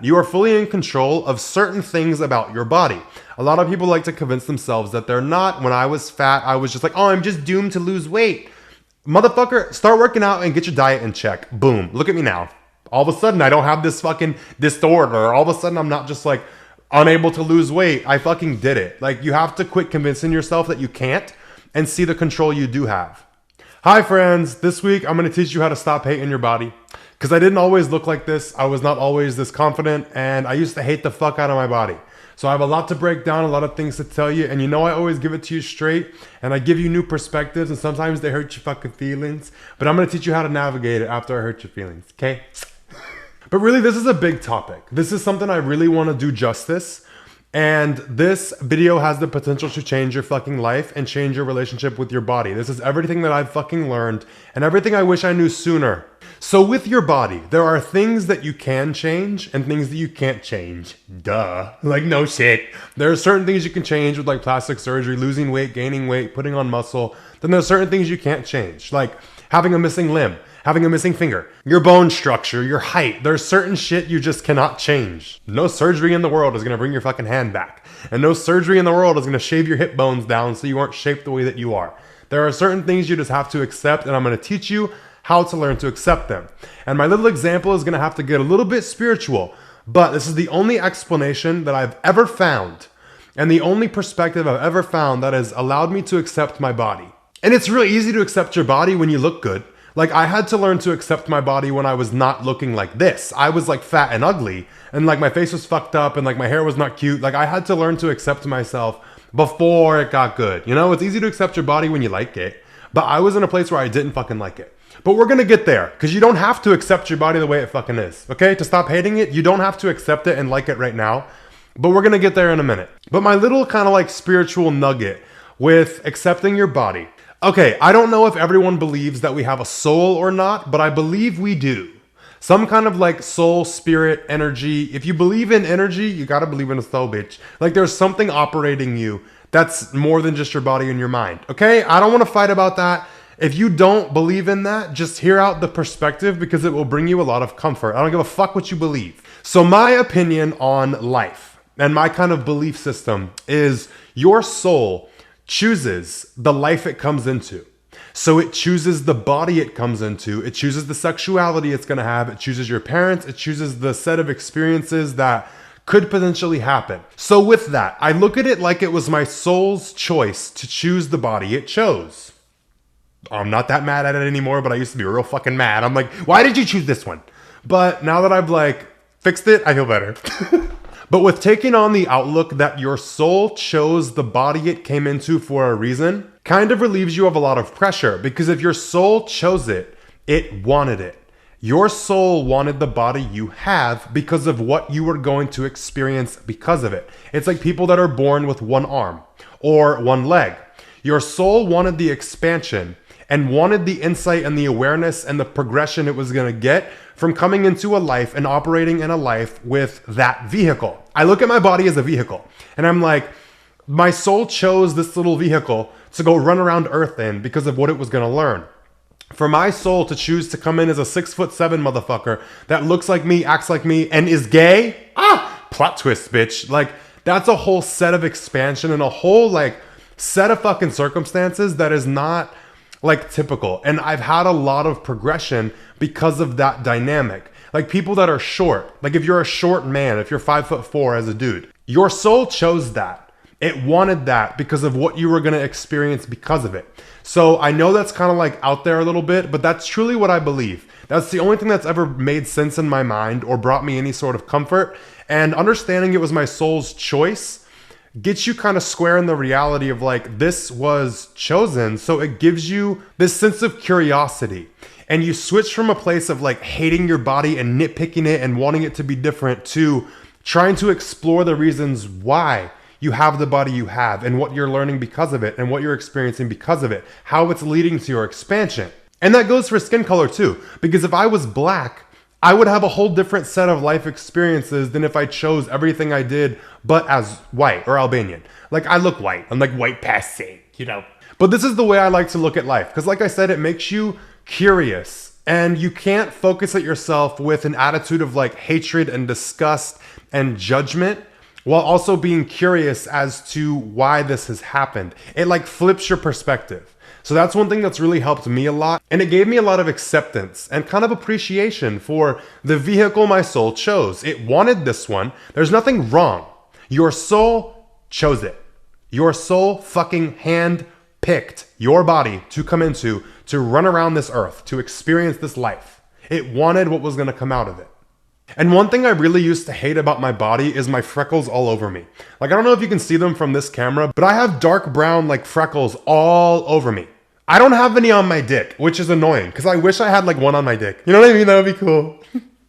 You are fully in control of certain things about your body. A lot of people like to convince themselves that they're not. When I was fat, I was just like, oh, I'm just doomed to lose weight. Motherfucker, start working out and get your diet in check. Boom. Look at me now. All of a sudden, I don't have this fucking disorder. All of a sudden, I'm not just like unable to lose weight. I fucking did it. Like, you have to quit convincing yourself that you can't and see the control you do have. Hi friends, this week I'm going to teach you how to stop hating your body. Because I didn't always look like this. I was not always this confident, and I used to hate the fuck out of my body. So I have a lot to break down, a lot of things to tell you, and you know I always give it to you straight, and I give you new perspectives, and sometimes they hurt your fucking feelings, but I'm going to teach you how to navigate it after I hurt your feelings, okay? But really, this is a big topic. This is something I really want to do justice. And this video has the potential to change your fucking life and change your relationship with your body. This is everything that I've fucking learned and everything I wish I knew sooner. So with your body, there are things that you can change and things that you can't change. Duh. Like, no shit. There are certain things you can change with like plastic surgery, losing weight, gaining weight, putting on muscle. Then there's certain things you can't change, like having a missing limb, having a missing finger, your bone structure, your height. There's certain shit you just cannot change. No surgery in the world is going to bring your fucking hand back. And no surgery in the world is going to shave your hip bones down so you aren't shaped the way that you are. There are certain things you just have to accept, and I'm going to teach you how to learn to accept them. And my little example is going to have to get a little bit spiritual, but this is the only explanation that I've ever found and the only perspective I've ever found that has allowed me to accept my body. And it's really easy to accept your body when you look good. Like, I had to learn to accept my body when I was not looking like this. I was like fat and ugly, and like my face was fucked up, and like my hair was not cute. Like, I had to learn to accept myself before it got good. You know, it's easy to accept your body when you like it, but I was in a place where I didn't fucking like it. But we're gonna get there, because you don't have to accept your body the way it fucking is, okay? To stop hating it, you don't have to accept it and like it right now, but we're gonna get there in a minute. But my little kind of like spiritual nugget with accepting your body. Okay, I don't know if everyone believes that we have a soul or not, but I believe we do. Some kind of like soul, spirit, energy. If you believe in energy, you gotta believe in a soul, bitch. Like, there's something operating you that's more than just your body and your mind, okay? I don't wanna fight about that. If you don't believe in that, just hear out the perspective because it will bring you a lot of comfort. I don't give a fuck what you believe. So my opinion on life and my kind of belief system is your soul chooses the life it comes into. So it chooses the body it comes into. It chooses the sexuality it's going to have. It chooses your parents. It chooses the set of experiences that could potentially happen. So with that, I look at it like it was my soul's choice to choose the body it chose. I'm not that mad at it anymore, but I used to be real fucking mad. I'm like, why did you choose this one? But now that I've like fixed it, I feel better. But with taking on the outlook that your soul chose the body it came into for a reason, kind of relieves you of a lot of pressure, because if your soul chose it, it wanted it. Your soul wanted the body you have because of what you were going to experience because of it. It's like people that are born with one arm or one leg. Your soul wanted the expansion and wanted the insight and the awareness and the progression it was going to get from coming into a life and operating in a life with that vehicle. I look at my body as a vehicle, and I'm like, my soul chose this little vehicle to go run around Earth in because of what it was going to learn. For my soul to choose to come in as a 6'7" motherfucker that looks like me, acts like me, and is gay, plot twist, bitch. Like, that's a whole set of expansion and a whole like set of fucking circumstances that is not like typical. And I've had a lot of progression because of that dynamic. Like, people that are short, like if you're a short man, if you're 5'4" as a dude, your soul chose that. It wanted that because of what you were going to experience because of it. So I know that's kind of like out there a little bit, but that's truly what I believe. That's the only thing that's ever made sense in my mind or brought me any sort of comfort. And understanding it was my soul's choice gets you kind of square in the reality of like, this was chosen. So it gives you this sense of curiosity, and you switch from a place of like hating your body and nitpicking it and wanting it to be different to trying to explore the reasons why you have the body you have and what you're learning because of it and what you're experiencing because of it, how it's leading to your expansion. And that goes for skin color too, because if I was black, I would have a whole different set of life experiences than if I chose everything I did but as white or Albanian. Like, I look white. I'm like white passé, you know. But this is the way I like to look at life, because like I said, it makes you curious And you can't focus at yourself with an attitude of like hatred and disgust and judgment while also being curious as to why this has happened. It like flips your perspective. So that's one thing that's really helped me a lot. And it gave me a lot of acceptance and kind of appreciation for the vehicle my soul chose. It wanted this one. There's nothing wrong. Your soul chose it. Your soul fucking hand picked your body to come into, to run around this earth, to experience this life. It wanted what was going to come out of it. And one thing I really used to hate about my body is my freckles all over me. Like, I don't know if you can see them from this camera, but I have dark brown like freckles all over me. I don't have any on my dick, which is annoying because I wish I had like one on my dick. You know what I mean? That would be cool.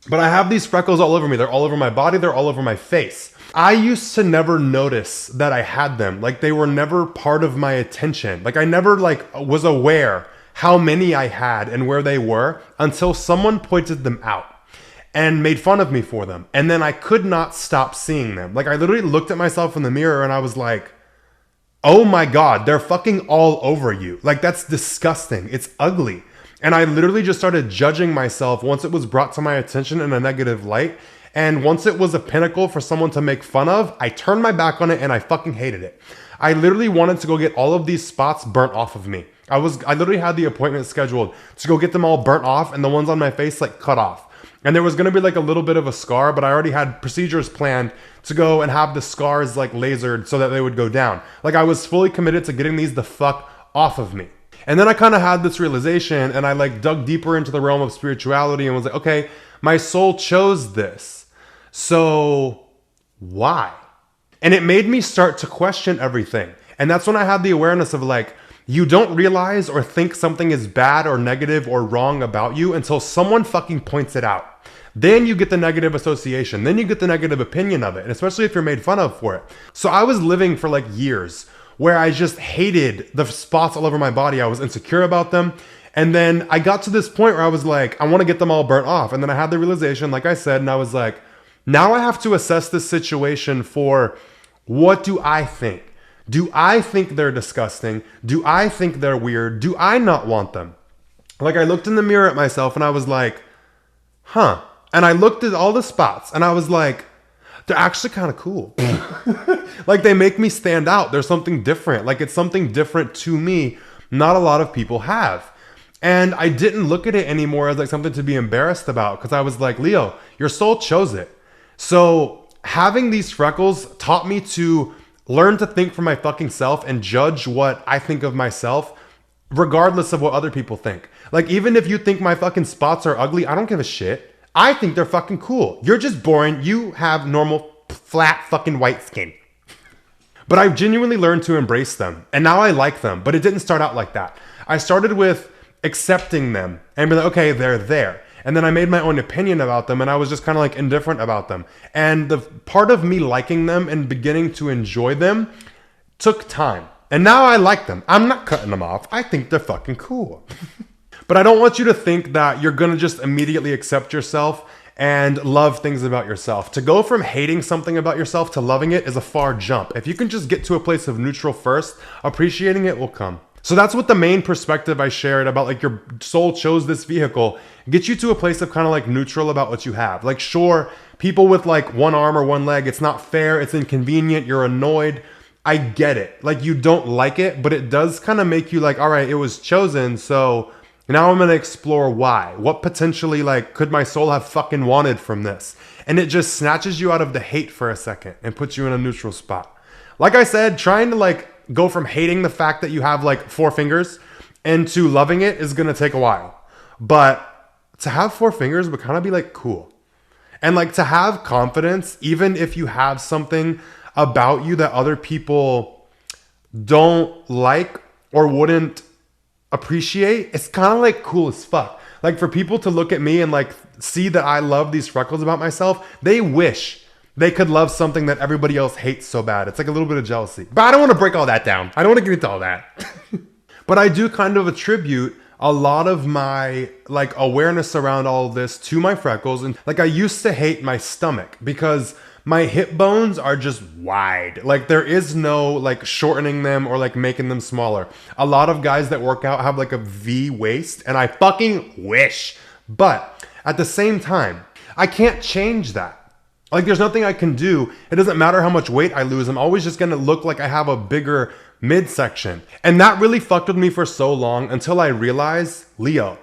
But I have these freckles all over me. They're all over my body. They're all over my face. I used to never notice that I had them. Like, they were never part of my attention. Like, I never like was aware how many I had and where they were until someone pointed them out and made fun of me for them. And then I could not stop seeing them. Like, I literally looked at myself in the mirror and I was like, oh my God, they're fucking all over you. Like, that's disgusting. It's ugly. And I literally just started judging myself once it was brought to my attention in a negative light. And once it was a pinnacle for someone to make fun of, I turned my back on it and I fucking hated it. I literally wanted to go get all of these spots burnt off of me. I literally had the appointment scheduled to go get them all burnt off and the ones on my face like cut off. And there was going to be like a little bit of a scar, but I already had procedures planned to go and have the scars like lasered so that they would go down. Like, I was fully committed to getting these the fuck off of me. And then I kind of had this realization and I like dug deeper into the realm of spirituality and was like, okay, my soul chose this. So why? And it made me start to question everything. And that's when I had the awareness of like, you don't realize or think something is bad or negative or wrong about you until someone fucking points it out. Then you get the negative association. Then you get the negative opinion of it. And especially if you're made fun of for it. So I was living for like years where I just hated the spots all over my body. I was insecure about them. And then I got to this point where I was like, I want to get them all burnt off. And then I had the realization, like I said, and I was like, now I have to assess this situation for what do I think? Do I think they're disgusting? Do I think they're weird? Do I not want them? Like, I looked in the mirror at myself and I was like, huh. And I looked at all the spots and I was like, they're actually kind of cool. Like, they make me stand out. There's something different. Like, it's something different to me. Not a lot of people have. And I didn't look at it anymore as like something to be embarrassed about because I was like, Leo, your soul chose it. So having these freckles taught me to learn to think for my fucking self and judge what I think of myself, regardless of what other people think. Like, even if you think my fucking spots are ugly, I don't give a shit. I think they're fucking cool. You're just boring. You have normal, flat, fucking white skin. But I genuinely learned to embrace them. And now I like them. But it didn't start out like that. I started with accepting them and be like, okay, they're there. And then I made my own opinion about them and I was just kind of like indifferent about them. And the part of me liking them and beginning to enjoy them took time. And now I like them. I'm not cutting them off. I think they're fucking cool. But I don't want you to think that you're going to just immediately accept yourself and love things about yourself. To go from hating something about yourself to loving it is a far jump. If you can just get to a place of neutral first, appreciating it will come. So that's what the main perspective I shared about like your soul chose this vehicle, get you to a place of kind of like neutral about what you have. Like, sure, people with like one arm or one leg, it's not fair, it's inconvenient, you're annoyed. I get it. Like, you don't like it, but it does kind of make you like, all right, it was chosen. So now I'm going to explore why. What potentially like could my soul have fucking wanted from this? And it just snatches you out of the hate for a second and puts you in a neutral spot. Like I said, trying to like go from hating the fact that you have like 4 fingers into loving it is going to take a while. But to have 4 fingers would kind of be like cool. And like to have confidence, even if you have something about you that other people don't like or wouldn't appreciate, it's kind of like cool as fuck. Like, for people to look at me and like see that I love these freckles about myself, they wish they could love something that everybody else hates so bad. It's like a little bit of jealousy. But I don't want to break all that down. I don't want to get into all that. But I do kind of attribute a lot of my like awareness around all of this to my freckles. And like, I used to hate my stomach because my hip bones are just wide. Like, there is no like shortening them or like making them smaller. A lot of guys that work out have like a V waist, and I fucking wish But at the same time, I can't change that. Like there's nothing I can do. It doesn't matter how much weight I lose. I'm always just going to look like I have a bigger midsection. And that really fucked with me for so long until I realized, Leo,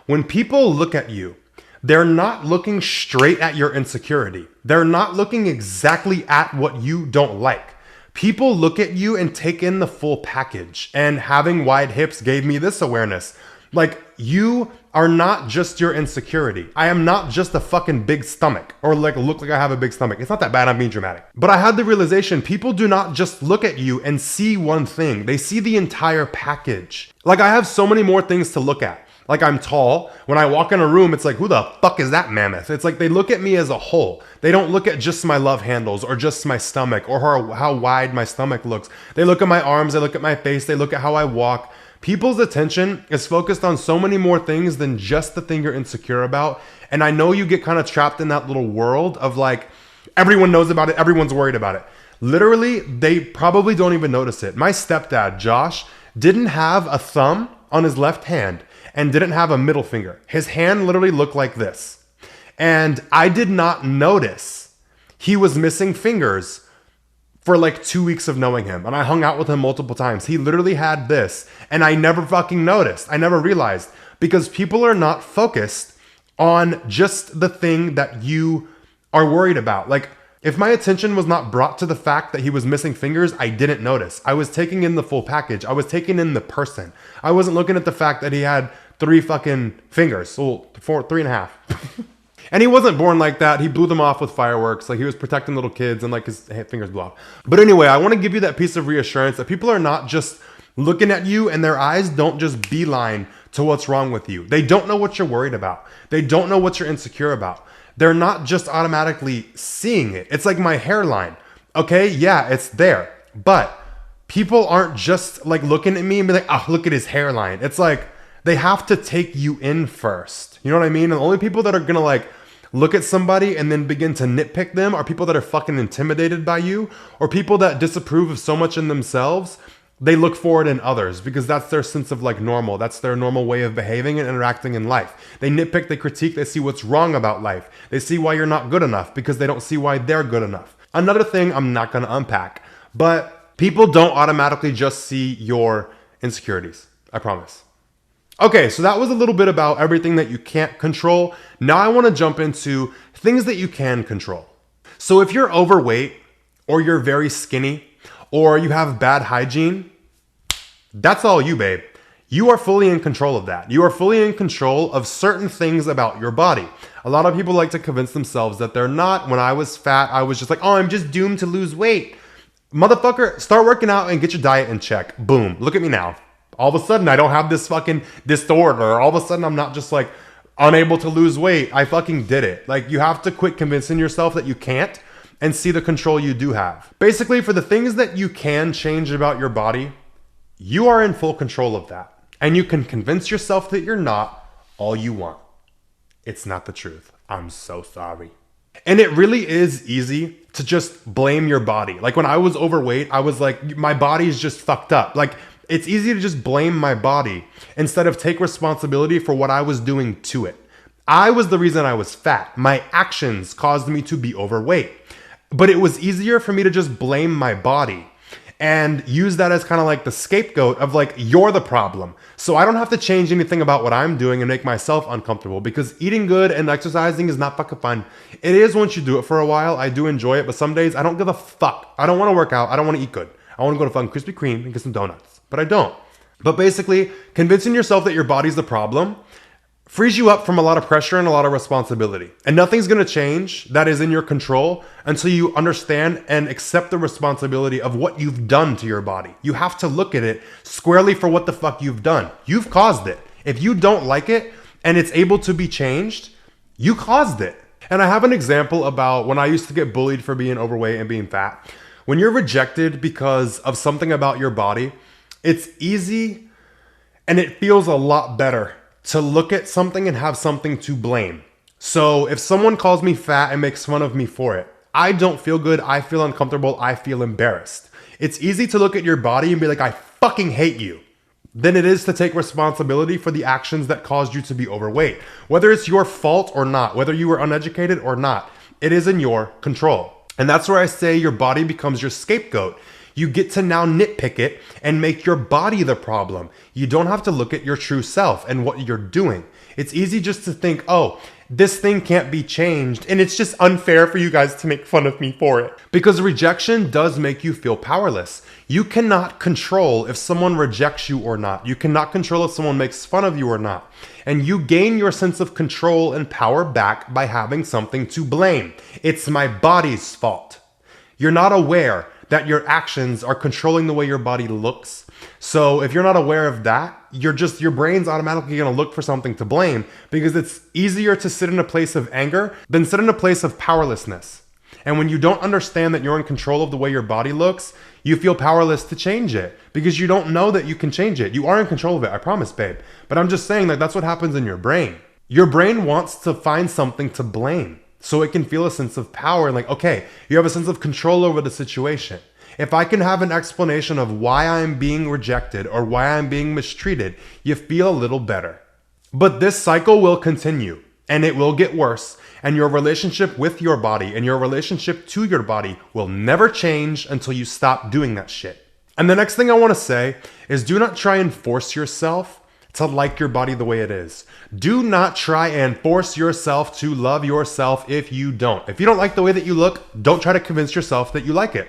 when people look at you, they're not looking straight at your insecurity. They're not looking exactly at what you don't like. People look at you and take in the full package. And having wide hips gave me this awareness. Like, you are not just your insecurity. I am not just a fucking big stomach or like look like I have a big stomach. It's not that bad. I'm being dramatic. But I had the realization people do not just look at you and see one thing. They see the entire package. Like, I have so many more things to look at. Like, I'm tall. When I walk in a room, it's like, who the fuck is that mammoth? It's like they look at me as a whole. They don't look at just my love handles or just my stomach or how wide my stomach looks. They look at my arms. They look at my face. They look at how I walk. People's attention is focused on so many more things than just the thing you're insecure about. And I know you get kind of trapped in that little world of like, everyone knows about it. Everyone's worried about it. Literally, they probably don't even notice it. My stepdad, Josh, didn't have a thumb on his left hand and didn't have a middle finger. His hand literally looked like this. And I did not notice he was missing fingers for like 2 weeks of knowing him. And I hung out with him multiple times. He literally had this and I never fucking noticed. I never realized because people are not focused on just the thing that you are worried about. Like, if my attention was not brought to the fact that he was missing fingers, I didn't notice. I was taking in the full package. I was taking in the person. I wasn't looking at the fact that he had 3 fucking fingers. Well, 3.5. And he wasn't born like that. He blew them off with fireworks. Like, he was protecting little kids and like his fingers blew off. But anyway, I want to give you that piece of reassurance that people are not just looking at you and their eyes don't just beeline to what's wrong with you. They don't know what you're worried about. They don't know what you're insecure about. They're not just automatically seeing it. It's like my hairline. Okay, yeah, it's there. But people aren't just like looking at me and be like, oh, look at his hairline. It's like they have to take you in first. You know what I mean? And the only people that are gonna like look at somebody and then begin to nitpick them are people that are fucking intimidated by you or people that disapprove of so much in themselves. They look for it in others because that's their sense of like normal. That's their normal way of behaving and interacting in life. They nitpick, they critique, they see what's wrong about life. They see why you're not good enough because they don't see why they're good enough. Another thing I'm not going to unpack, but people don't automatically just see your insecurities. I promise. Okay, so that was a little bit about everything that you can't control. Now I want to jump into things that you can control. So if you're overweight or you're very skinny, or you have bad hygiene, that's all you, babe. You are fully in control of that. You are fully in control of certain things about your body. A lot of people like to convince themselves that they're not. When I was fat, I was just like, oh, I'm just doomed to lose weight. Motherfucker, start working out and get your diet in check. Boom. Look at me now. All of a sudden, I don't have this fucking disorder. All of a sudden, I'm not just like unable to lose weight. I fucking did it. Like, you have to quit convincing yourself that you can't and see the control you do have. Basically, for the things that you can change about your body, you are in full control of that. And you can convince yourself that you're not all you want. It's not the truth. I'm so sorry. And it really is easy to just blame your body. Like when I was overweight, I was like, my body's just fucked up. Like, it's easy to just blame my body instead of take responsibility for what I was doing to it. I was the reason I was fat. My actions caused me to be overweight. But it was easier for me to just blame my body and use that as kind of like the scapegoat of like, you're the problem. So I don't have to change anything about what I'm doing and make myself uncomfortable because eating good and exercising is not fucking fun. It is once you do it for a while. I do enjoy it, but some days I don't give a fuck. I don't want to work out. I don't want to eat good. I want to go to fucking Krispy Kreme and get some donuts, but I don't. But basically, convincing yourself that your body's the problem frees you up from a lot of pressure and a lot of responsibility. And nothing's going to change that is in your control until you understand and accept the responsibility of what you've done to your body. You have to look at it squarely for what the fuck you've done. You've caused it. If you don't like it and it's able to be changed, you caused it. And I have an example about when I used to get bullied for being overweight and being fat. When you're rejected because of something about your body, it's easy and it feels a lot better to look at something and have something to blame. So if someone calls me fat and makes fun of me for it, I don't feel good. I feel uncomfortable. I feel embarrassed. It's easy to look at your body and be like, I fucking hate you. than it is to take responsibility for the actions that caused you to be overweight. Whether it's your fault or not, whether you were uneducated or not, it is in your control. And that's where I say your body becomes your scapegoat. You get to now nitpick it and make your body the problem. You don't have to look at your true self and what you're doing. It's easy just to think, oh, this thing can't be changed, and it's just unfair for you guys to make fun of me for it. Because rejection does make you feel powerless. You cannot control if someone rejects you or not. You cannot control if someone makes fun of you or not. And you gain your sense of control and power back by having something to blame. It's my body's fault. You're not aware that your actions are controlling the way your body looks. So if you're not aware of that, your brain's automatically gonna look for something to blame, because it's easier to sit in a place of anger than sit in a place of powerlessness. And when you don't understand that you're in control of the way your body looks, you feel powerless to change it because you don't know that you can change it. You are in control of it, I promise, babe. But I'm just saying that that's what happens in your brain. Your brain wants to find something to blame so it can feel a sense of power and like, okay, you have a sense of control over the situation. If I can have an explanation of why I'm being rejected or why I'm being mistreated, you feel a little better. But this cycle will continue and it will get worse, and your relationship with your body and your relationship to your body will never change until you stop doing that shit. And the next thing I want to say is, do not try and force yourself to like your body the way it is. Do not try and force yourself to love yourself if you don't. If you don't like the way that you look, don't try to convince yourself that you like it.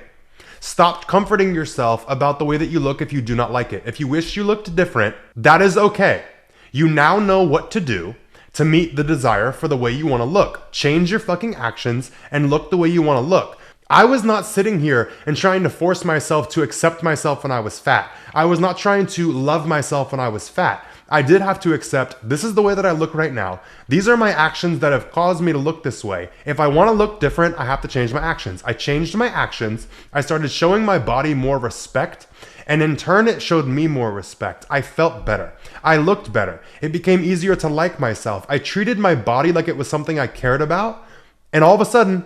Stop comforting yourself about the way that you look if you do not like it. If you wish you looked different, that is okay. You now know what to do to meet the desire for the way you want to look. Change your fucking actions and look the way you want to look. I was not sitting here and trying to force myself to accept myself when I was fat. I was not trying to love myself when I was fat. I did have to accept, this is the way that I look right now. These are my actions that have caused me to look this way. If I want to look different, I have to change my actions. I changed my actions. I started showing my body more respect. And in turn, it showed me more respect. I felt better. I looked better. It became easier to like myself. I treated my body like it was something I cared about. And all of a sudden,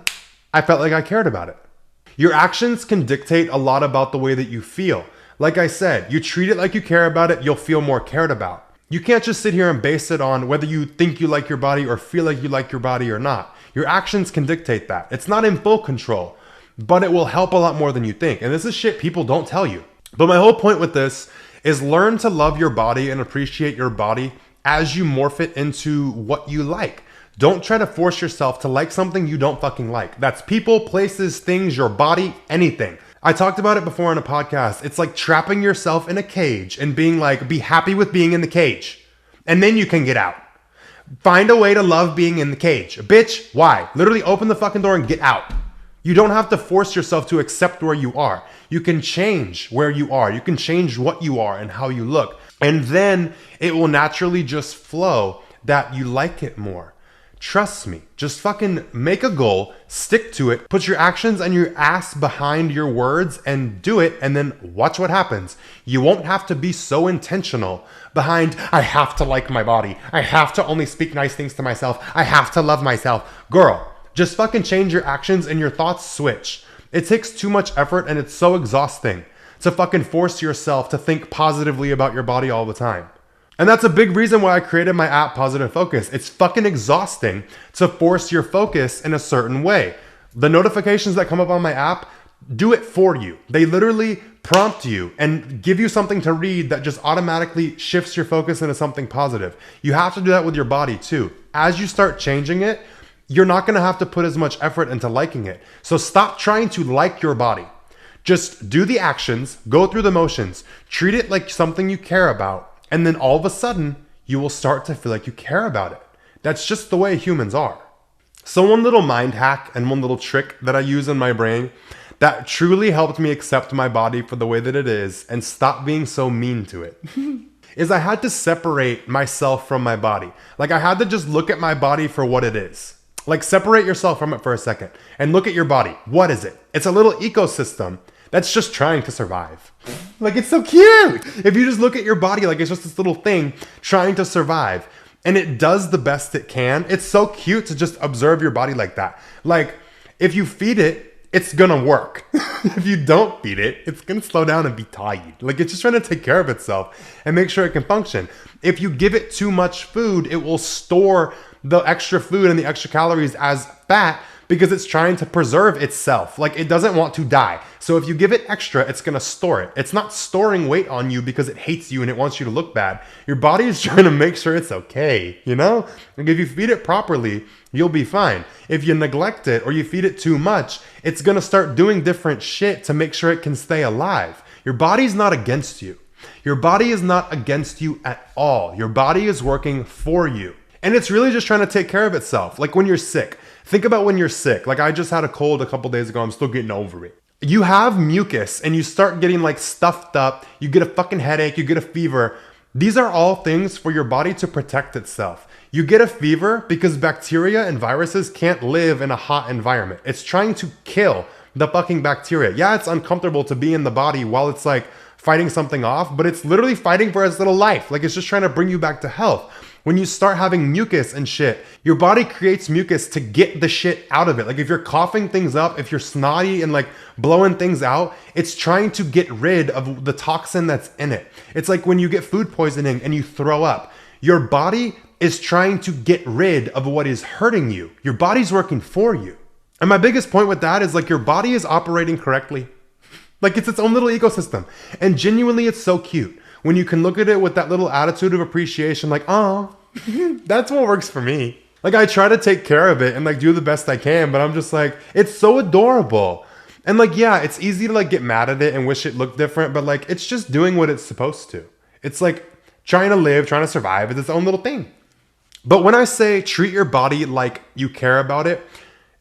I felt like I cared about it. Your actions can dictate a lot about the way that you feel. Like I said, you treat it like you care about it, you'll feel more cared about. You can't just sit here and base it on whether you think you like your body or feel like you like your body or not. Your actions can dictate that. It's not in full control, but it will help a lot more than you think. And this is shit people don't tell you. But my whole point with this is, learn to love your body and appreciate your body as you morph it into what you like. Don't try to force yourself to like something you don't fucking like. That's people, places, things, your body, anything. I talked about it before on a podcast. It's like trapping yourself in a cage and being like, be happy with being in the cage. And then you can get out. Find a way to love being in the cage. Bitch, why? Literally open the fucking door and get out. You don't have to force yourself to accept where you are. You can change where you are. You can change what you are and how you look. And then it will naturally just flow that you like it more. Trust me. Just fucking make a goal, stick to it, put your actions and your ass behind your words and do it, and then watch what happens. You won't have to be so intentional behind, I have to like my body. I have to only speak nice things to myself. I have to love myself. Girl, just fucking change your actions and your thoughts switch. It takes too much effort and it's so exhausting to fucking force yourself to think positively about your body all the time. And that's a big reason why I created my app, Positive Focus. It's fucking exhausting to force your focus in a certain way. The notifications that come up on my app do it for you. They literally prompt you and give you something to read that just automatically shifts your focus into something positive. You have to do that with your body too. As you start changing it, you're not going to have to put as much effort into liking it. So stop trying to like your body. Just do the actions, go through the motions, treat it like something you care about. And then all of a sudden, you will start to feel like you care about it. That's just the way humans are. So one little mind hack and one little trick that I use in my brain that truly helped me accept my body for the way that it is and stop being so mean to it is I had to separate myself from my body. Like I had to just look at my body for what it is. Like separate yourself from it for a second and look at your body. What is it? It's a little ecosystem that's just trying to survive. Like it's so cute. If you just look at your body like it's just this little thing trying to survive, and it does the best it can. It's so cute to just observe your body like that. Like if you feed it, it's gonna work. If you don't feed it, it's gonna slow down and be tired. Like, it's just trying to take care of itself and make sure it can function. If you give it too much food, it will store the extra food and the extra calories as fat because it's trying to preserve itself. Like, it doesn't want to die. So if you give it extra, it's gonna store it. It's not storing weight on you because it hates you and it wants you to look bad. Your body is trying to make sure it's okay, you know? Like, if you feed it properly, you'll be fine. If you neglect it or you feed it too much, it's gonna start doing different shit to make sure it can stay alive. Your body's not against you. Your body is not against you at all. Your body is working for you. And it's really just trying to take care of itself. Like when you're sick. Think about when you're sick. Like I just had a cold a couple days ago. I'm still getting over it. You have mucus and you start getting like stuffed up. You get a fucking headache. You get a fever. These are all things for your body to protect itself. You get a fever because bacteria and viruses can't live in a hot environment. It's trying to kill the fucking bacteria. Yeah, it's uncomfortable to be in the body while it's like fighting something off, but it's literally fighting for its little life. Like it's just trying to bring you back to health. When you start having mucus and shit, your body creates mucus to get the shit out of it. Like if you're coughing things up, if you're snotty and like blowing things out, it's trying to get rid of the toxin that's in it. It's like when you get food poisoning and you throw up, your body is trying to get rid of what is hurting you. Your body's working for you. And my biggest point with that is like your body is operating correctly. Like it's its own little ecosystem. And genuinely, it's so cute. When you can look at it with that little attitude of appreciation, like, oh, that's what works for me. Like I try to take care of it and like do the best I can, but I'm just like, it's so adorable. And like, yeah, it's easy to like get mad at it and wish it looked different, but like, it's just doing what it's supposed to. It's like trying to live, trying to survive. It's its own little thing. But when I say treat your body like you care about it,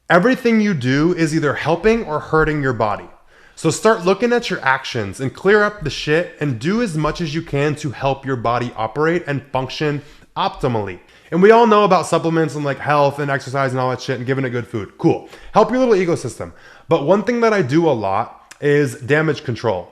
everything you do is either helping or hurting your body. So start looking at your actions and clear up the shit and do as much as you can to help your body operate and function optimally. And we all know about supplements and like health and exercise and all that shit and giving it good food. Cool. Help your little ecosystem. But one thing that I do a lot is damage control.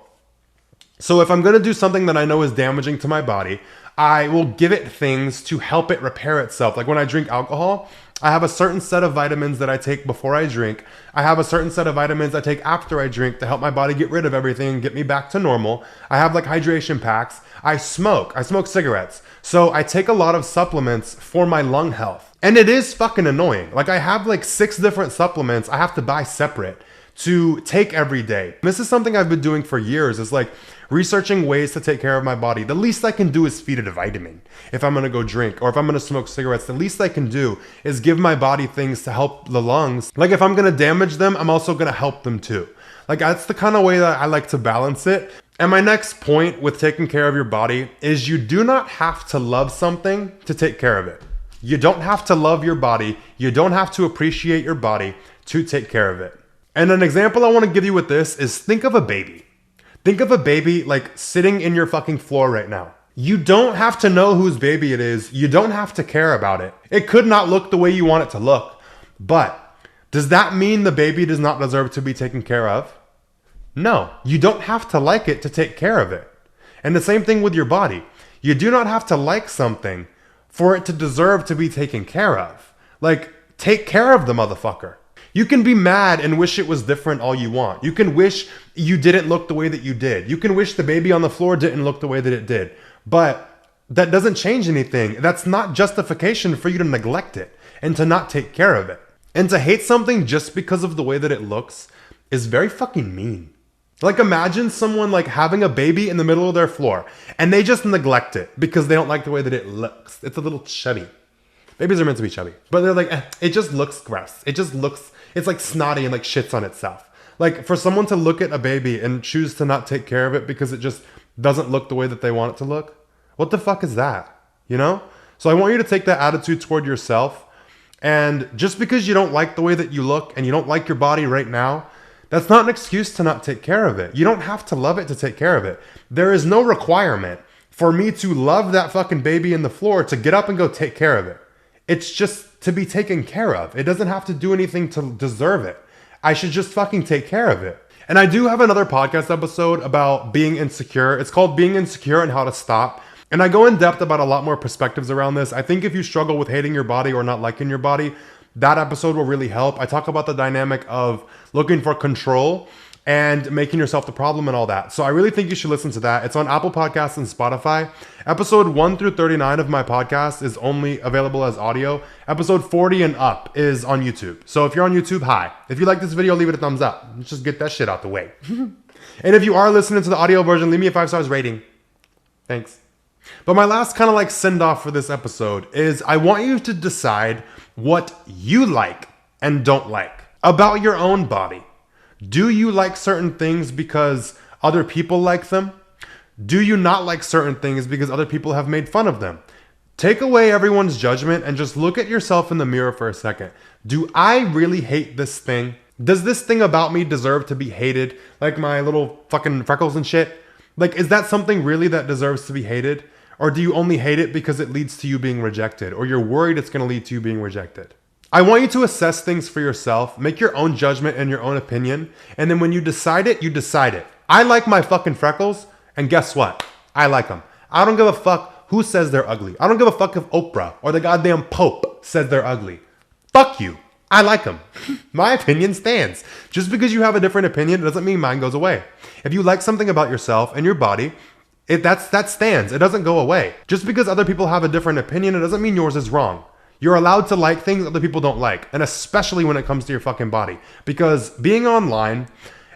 So if I'm going to do something that I know is damaging to my body, I will give it things to help it repair itself. Like when I drink alcohol, I have a certain set of vitamins that I take before I drink. I have a certain set of vitamins I take after I drink to help my body get rid of everything and get me back to normal. I have like hydration packs. I smoke cigarettes. So I take a lot of supplements for my lung health. And it is fucking annoying. Like I have like 6 different supplements I have to buy separate to take every day. This is something I've been doing for years. It's like researching ways to take care of my body. The least I can do is feed it a vitamin. If I'm gonna go drink or if I'm gonna smoke cigarettes, the least I can do is give my body things to help the lungs. Like if I'm gonna damage them, I'm also gonna help them too. Like that's the kind of way that I like to balance it. And my next point with taking care of your body is you do not have to love something to take care of it. You don't have to love your body. You don't have to appreciate your body to take care of it. And an example I want to give you with this is think of a baby. Think of a baby like sitting in your fucking floor right now. You don't have to know whose baby it is. You don't have to care about it. It could not look the way you want it to look. But does that mean the baby does not deserve to be taken care of? No, you don't have to like it to take care of it. And the same thing with your body. You do not have to like something for it to deserve to be taken care of. Like, take care of the motherfucker. You can be mad and wish it was different all you want. You can wish you didn't look the way that you did. You can wish the baby on the floor didn't look the way that it did. But that doesn't change anything. That's not justification for you to neglect it and to not take care of it. And to hate something just because of the way that it looks is very fucking mean. Like imagine someone like having a baby in the middle of their floor and they just neglect it because they don't like the way that it looks. It's a little chubby. Babies are meant to be chubby, but they're like, it just looks gross. It's like snotty and like shits on itself. Like for someone to look at a baby and choose to not take care of it because it just doesn't look the way that they want it to look. What the fuck is that? You know? So I want you to take that attitude toward yourself. And just because you don't like the way that you look and you don't like your body right now, that's not an excuse to not take care of it. You don't have to love it to take care of it. There is no requirement for me to love that fucking baby in the floor to get up and go take care of it. It's just to be taken care of. It doesn't have to do anything to deserve it. I should just fucking take care of it. And I do have another podcast episode about being insecure. It's called Being Insecure and How to Stop. And I go in depth about a lot more perspectives around this. I think if you struggle with hating your body or not liking your body, that episode will really help. I talk about the dynamic of looking for control and making yourself the problem and all that. So I really think you should listen to that. It's on Apple Podcasts and Spotify. Episode 1 through 39 of my podcast is only available as audio. Episode 40 and up is on YouTube. So if you're on YouTube, hi. If you like this video, leave it a thumbs up. Let's just get that shit out the way. And if you are listening to the audio version, leave me a 5 stars rating. Thanks. But my last kind of like send off for this episode is I want you to decide what you like and don't like about your own body. Do you like certain things because other people like them? Do you not like certain things because other people have made fun of them? Take away everyone's judgment and just look at yourself in the mirror for a second. Do I really hate this thing? Does this thing about me deserve to be hated? Like my little fucking freckles and shit? Like, is that something really that deserves to be hated? Or do you only hate it because it leads to you being rejected? Or you're worried it's going to lead to you being rejected? I want you to assess things for yourself, make your own judgment and your own opinion, and then when you decide it, you decide it. I like my fucking freckles, and guess what? I like them. I don't give a fuck who says they're ugly. I don't give a fuck if Oprah or the goddamn Pope says they're ugly. Fuck you. I like them. My opinion stands. Just because you have a different opinion doesn't mean mine goes away. If you like something about yourself and your body, that stands. It doesn't go away. Just because other people have a different opinion, it doesn't mean yours is wrong. You're allowed to like things other people don't like, and especially when it comes to your fucking body. Because being online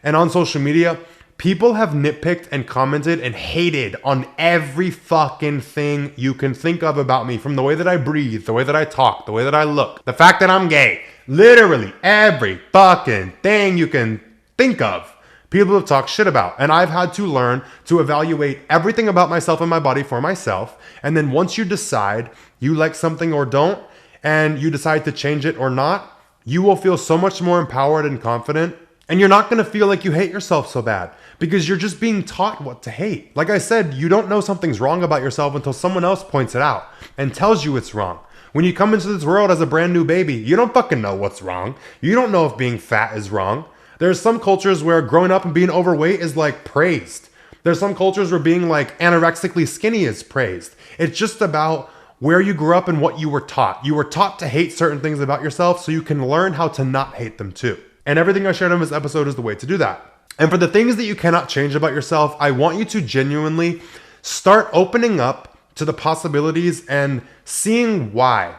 and on social media, people have nitpicked and commented and hated on every fucking thing you can think of about me. From the way that I breathe, the way that I talk, the way that I look, the fact that I'm gay. Literally every fucking thing you can think of, people have talked shit about. And I've had to learn to evaluate everything about myself and my body for myself. And then once you decide you like something or don't, and you decide to change it or not, you will feel so much more empowered and confident. And you're not going to feel like you hate yourself so bad because you're just being taught what to hate. Like I said, you don't know something's wrong about yourself until someone else points it out and tells you it's wrong. When you come into this world as a brand new baby, you don't fucking know what's wrong. You don't know if being fat is wrong. There's some cultures where growing up and being overweight is like praised. There's some cultures where being like anorexically skinny is praised. It's just about where you grew up and what you were taught. You were taught to hate certain things about yourself so you can learn how to not hate them too. And everything I shared on this episode is the way to do that. And for the things that you cannot change about yourself, I want you to genuinely start opening up to the possibilities and seeing why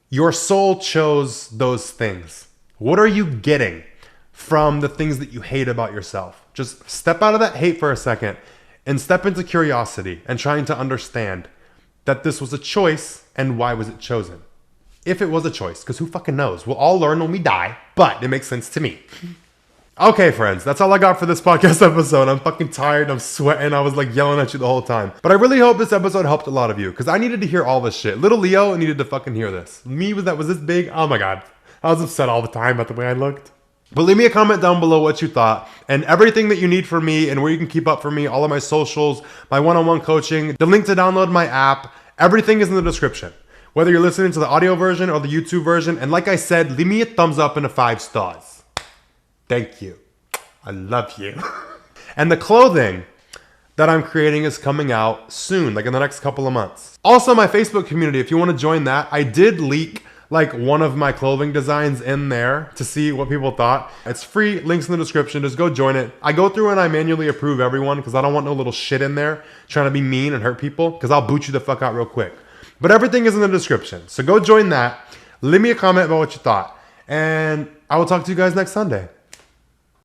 your soul chose those things. What are you getting from the things that you hate about yourself? Just step out of that hate for a second and step into curiosity and trying to understand that this was a choice and why was it chosen? If it was a choice, because who fucking knows? We'll all learn when we die, but it makes sense to me. Okay, friends, that's all I got for this podcast episode. I'm fucking tired. I'm sweating. I was like yelling at you the whole time. But I really hope this episode helped a lot of you because I needed to hear all this shit. Little Leo needed to fucking hear this. Me that was this big. Oh my God. I was upset all the time about the way I looked. But leave me a comment down below what you thought and everything that you need from me and where you can keep up for me, all of my socials, my one-on-one coaching, the link to download my app, everything is in the description. Whether you're listening to the audio version or the YouTube version. And like I said, leave me a thumbs up and a 5 stars. Thank you. I love you. And the clothing that I'm creating is coming out soon, like in the next couple of months. Also, my Facebook community, if you want to join that, I did leak like one of my clothing designs in there to see what people thought. It's free, links in the description, just go join it. I go through and I manually approve everyone because I don't want no little shit in there trying to be mean and hurt people because I'll boot you the fuck out real quick. But everything is in the description. So go join that. Leave me a comment about what you thought. And I will talk to you guys next Sunday.